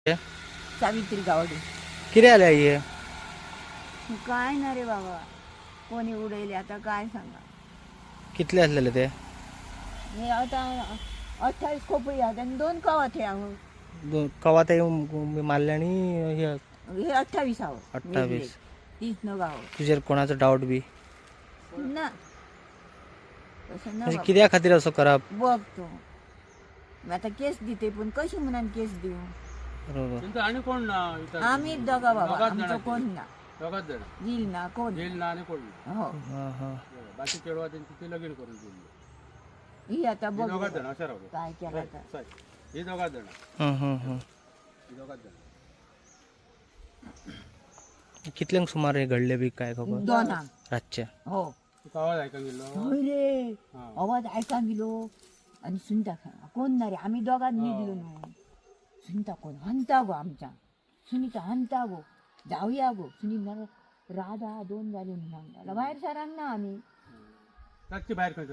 सावित्री गावडे. किती आले आई हे? काय ना रे बाबा, कोणी उडवले आता काय सांगा. कितले असलेले ते? हे आता 28 खोपडी आहेत आणि 2 कवाथ आहे अहो. कवा ते मारले आणि हे हे 28 आहो. 28. 30 न गाव तुझ्यावर कोणाचं डाऊट बी ना तसं ना म्हणजे बाबा. कित्या खातीर असं करप? बघतो मी आता केस देते, पण कशी म्हणून केस देऊ? बरोबर. तुमचं आणि कोण ना इथं? आम्ही दोघा बाबा, दोघाच आमचं जणांची. कोण ना दोघाच जण येईल ना कोण जेल ना आणि कोण ना. हो. हां हां. बाकी केळवा त्यांची ते लगीन करून दिली. ही आता हे बघ दोघाच जण अशा राहू काय केलं आता. हे दोघाच जण हं हं हं. हे दोघाच जण कितल्यांक सुमार हे घडले बी काय खबर? 2 रातच्या. हो. तू आवाज ऐका गेलो. होय रे, हा. आवाज ऐका गेलो आणि सुनता कोण ना रे, आम्ही दोघात निघलो ना. सुनता कोण हंता गो, आमच्या सुनीता हंता गो, जाऊया गो. सुनीता राधा 2 झाले म्हणून बाहेर सरांना आम्ही रातची बाहेर खायचं.